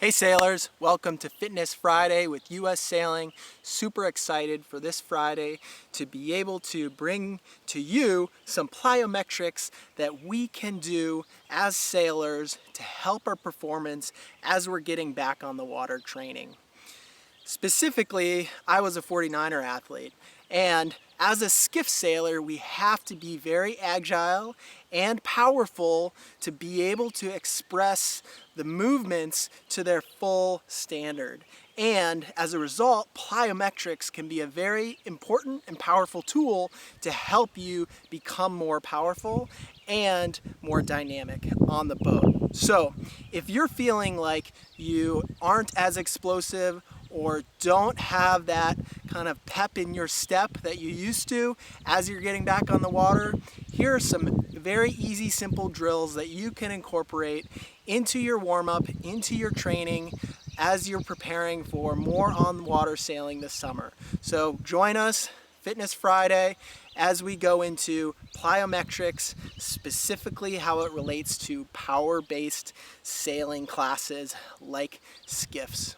Hey sailors, welcome to Fitness Friday with US Sailing. Super excited for this Friday to be able to bring to you some plyometrics that we can do as sailors to help our performance as we're getting back on the water training. Specifically, I was a 49er athlete, and as a skiff sailor, we have to be very agile and powerful to be able to express the movements to their full standard. And as a result, plyometrics can be a very important and powerful tool to help you become more powerful and more dynamic on the boat. So if you're feeling like you aren't as explosive or don't have that kind of pep in your step that you used to as you're getting back on the water, here are some very easy, simple drills that you can incorporate into your warm-up, into your training as you're preparing for more on-water sailing this summer. So join us, Fitness Friday, as we go into plyometrics, specifically how it relates to power-based sailing classes like skiffs.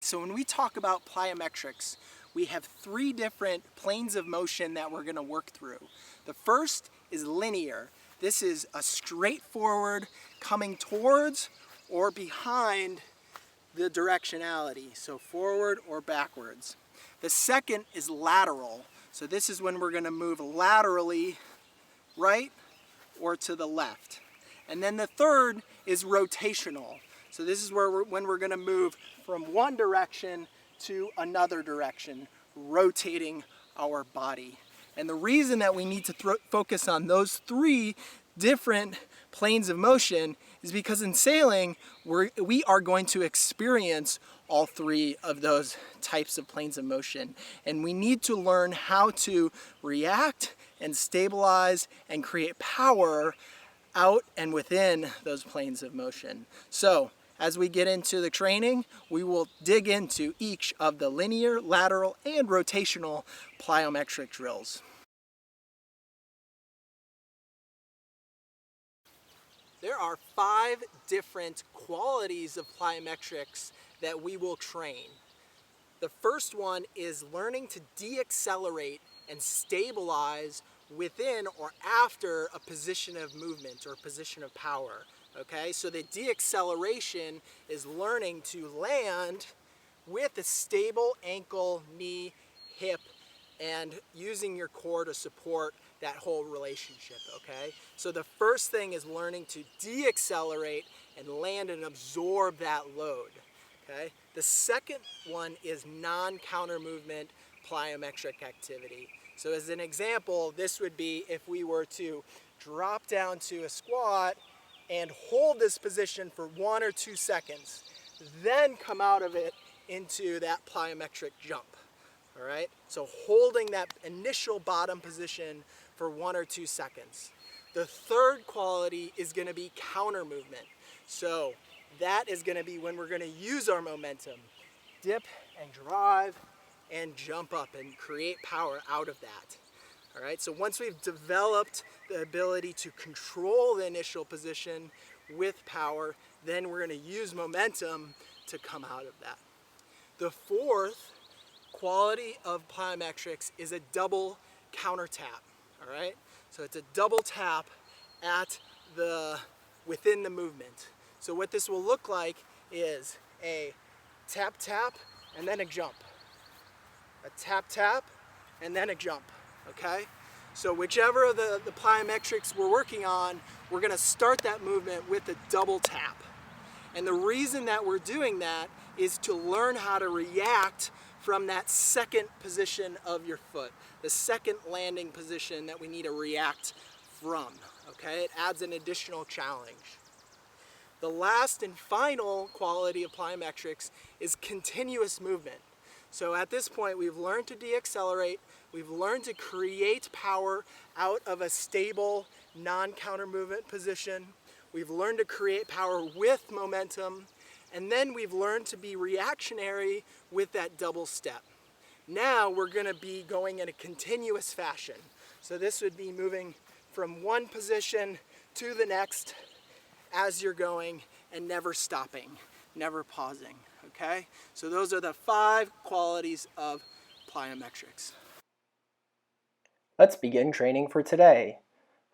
So when we talk about plyometrics, we have three different planes of motion that we're going to work through. The first is linear. This is a straightforward coming towards or behind the directionality, so forward or backwards. The second is lateral. So this is when we're going to move laterally right or to the left. And then the third is rotational. So this is where when we're going to move from one direction to another direction, rotating our body. And the reason that we need to focus on those three different planes of motion is because in sailing, we are going to experience all three of those types of planes of motion. And we need to learn how to react and stabilize and create power out and within those planes of motion. So as we get into the training, we will dig into each of the linear, lateral, and rotational plyometric drills. There are 5 different qualities of plyometrics that we will train. The first one is learning to de-accelerate and stabilize within or after a position of movement or position of power. Okay, so the deceleration is learning to land with a stable ankle, knee, hip, and using your core to support that whole relationship, okay? So the first thing is learning to de-accelerate and land and absorb that load, okay? The second one is non-counter movement plyometric activity. So as an example, this would be if we were to drop down to a squat and hold this position for 1 or 2 seconds, then come out of it into that plyometric jump, all right? So holding that initial bottom position for 1 or 2 seconds. The third quality is gonna be counter movement. So that is gonna be when we're gonna use our momentum, dip and drive and jump up and create power out of that. All right, so once we've developed the ability to control the initial position with power, then we're going to use momentum to come out of that. The fourth quality of plyometrics is a double counter tap. All right, so it's a double tap at within the movement. So what this will look like is a tap tap and then a jump, a tap tap and then a jump. Okay, so whichever of the plyometrics we're working on, we're going to start that movement with a double tap. And the reason that we're doing that is to learn how to react from that second position of your foot, the second landing position that we need to react from. Okay, it adds an additional challenge. The last and final quality of plyometrics is continuous movement. So at this point, we've learned to de-accelerate, we've learned to create power out of a stable, non-counter movement position, we've learned to create power with momentum, and then we've learned to be reactionary with that double step. Now we're going to be going in a continuous fashion. So this would be moving from one position to the next as you're going and never stopping, never pausing, okay? So those are the 5 qualities of plyometrics. Let's begin training for today.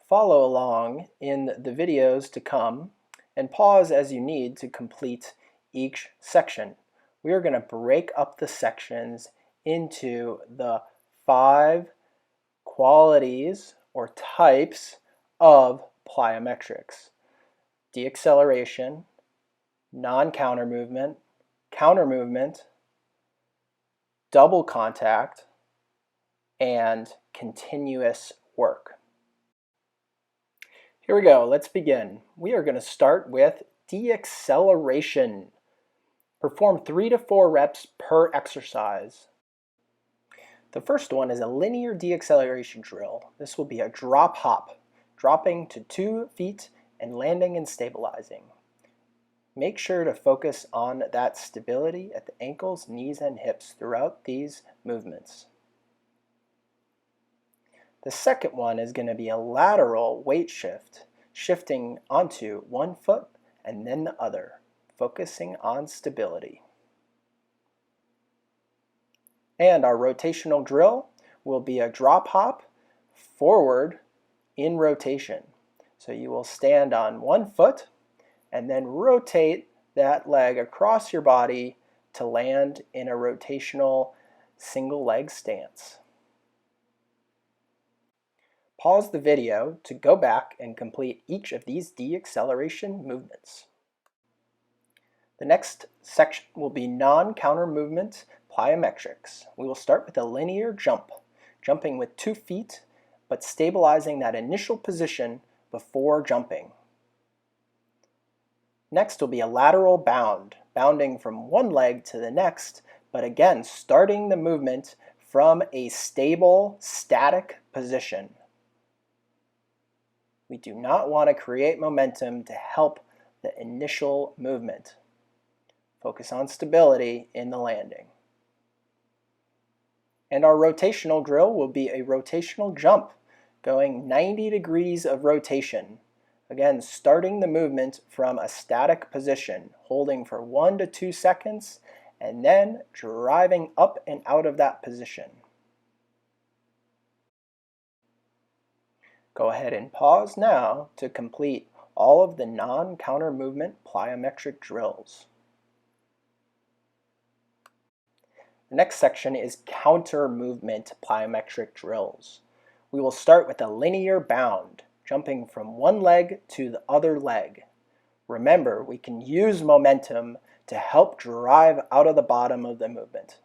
Follow along in the videos to come and pause as you need to complete each section. We are going to break up the sections into the 5 qualities or types of plyometrics: deceleration, non-counter movement, counter movement, double contact, and continuous work. Here we go, let's begin. We are going to start with deceleration. Perform 3 to 4 reps per exercise. The first one is a linear deceleration drill. This will be a drop hop, dropping to 2 feet and landing and stabilizing. Make sure to focus on that stability at the ankles, knees, and hips throughout these movements. The second one is going to be a lateral weight shift, shifting onto one foot and then the other, focusing on stability. And our rotational drill will be a drop hop forward in rotation. So you will stand on one foot and then rotate that leg across your body to land in a rotational single leg stance. Pause the video to go back and complete each of these deceleration movements. The next section will be non-counter movement plyometrics. We will start with a linear jump, jumping with 2 feet, but stabilizing that initial position before jumping. Next will be a lateral bound, bounding from one leg to the next, but again, starting the movement from a stable, static position. We do not want to create momentum to help the initial movement. Focus on stability in the landing. And our rotational drill will be a rotational jump, going 90 degrees of rotation. Again, starting the movement from a static position, holding for 1 to 2 seconds, and then driving up and out of that position. Go ahead and pause now to complete all of the non-counter movement plyometric drills. The next section is counter movement plyometric drills. We will start with a linear bound, jumping from one leg to the other leg. Remember, we can use momentum to help drive out of the bottom of the movement.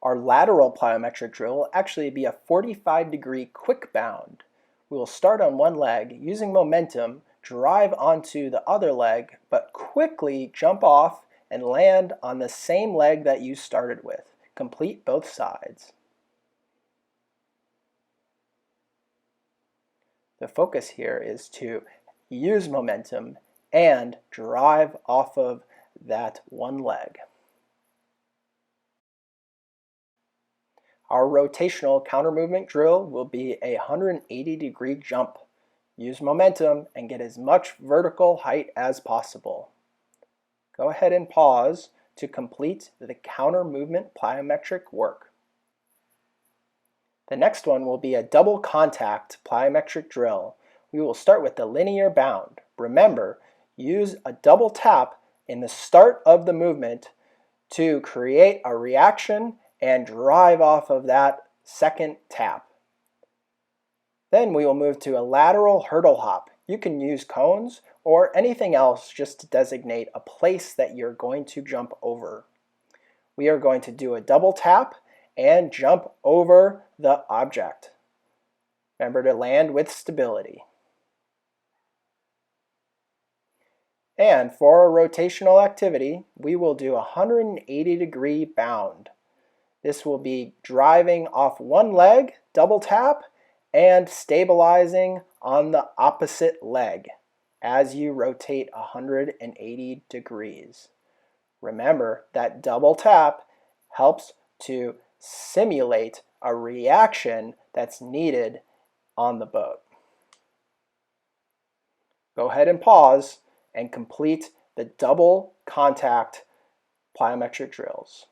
Our lateral plyometric drill will actually be a 45-degree quick bound. We will start on one leg, using momentum, drive onto the other leg, but quickly jump off and land on the same leg that you started with. Complete both sides. The focus here is to use momentum and drive off of that one leg. Our rotational counter movement drill will be a 180-degree jump. Use momentum and get as much vertical height as possible. Go ahead and pause to complete the counter movement plyometric work. The next one will be a double contact plyometric drill. We will start with the linear bound. Remember, use a double tap in the start of the movement to create a reaction and drive off of that second tap. Then we will move to a lateral hurdle hop. You can use cones or anything else just to designate a place that you're going to jump over. We are going to do a double tap and jump over the object. Remember to land with stability. And for a rotational activity, we will do a 180-degree bound. This will be driving off one leg, double tap, and stabilizing on the opposite leg as you rotate 180 degrees. Remember that double tap helps to simulate a reaction that's needed on the boat. go ahead and pause and complete the double contact plyometric drills.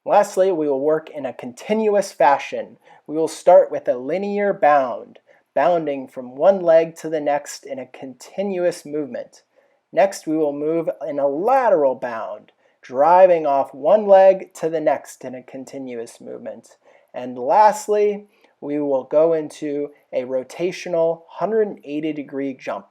Lastly, we will work in a continuous fashion. We will start with a linear bound, bounding from one leg to the next in a continuous movement. Next, we will move in a lateral bound, driving off one leg to the next in a continuous movement. And lastly, we will go into a rotational 180-degree jump,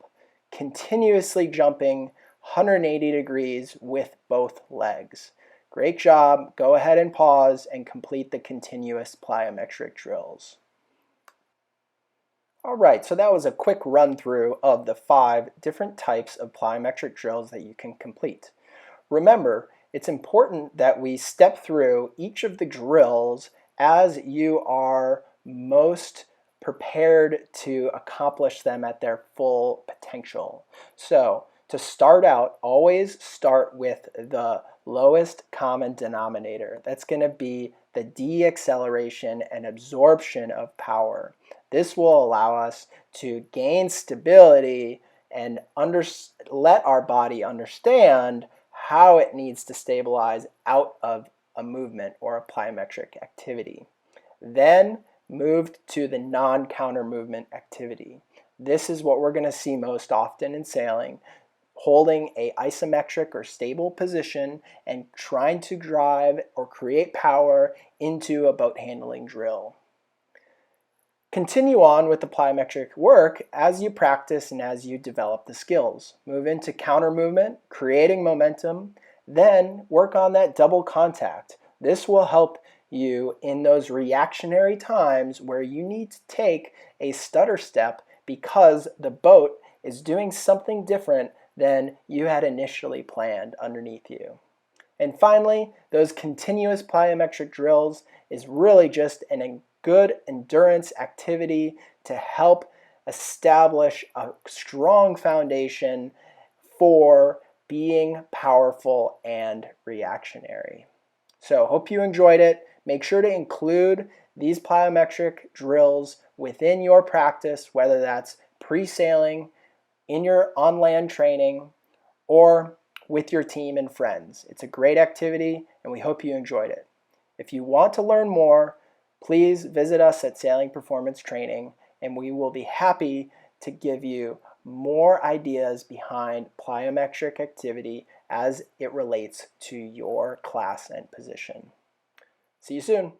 continuously jumping 180 degrees with both legs. Great job. Go ahead and pause and complete the continuous plyometric drills. All right, so that was a quick run through of the 5 different types of plyometric drills that you can complete. Remember, it's important that we step through each of the drills as you are most prepared to accomplish them at their full potential. So, to start out, always start with the lowest common denominator. That's going to be the deceleration and absorption of power. This will allow us to gain stability and let our body understand how it needs to stabilize out of a movement or a plyometric activity. Then move to the non-counter movement activity. This is what we're going to see most often in sailing, holding an isometric or stable position and trying to drive or create power into a boat handling drill. Continue on with the plyometric work as you practice and as you develop the skills. Move into counter movement, creating momentum, then work on that double contact. This will help you in those reactionary times where you need to take a stutter step because the boat is doing something different than you had initially planned underneath you. And finally, those continuous plyometric drills is really just a good endurance activity to help establish a strong foundation for being powerful and reactionary. So hope you enjoyed it. Make sure to include these plyometric drills within your practice, whether that's pre-sailing, in your on-land training, or with your team and friends. It's a great activity and we hope you enjoyed it. If you want to learn more, please visit us at Sailing Performance Training and we will be happy to give you more ideas behind plyometric activity as it relates to your class and position. See you soon.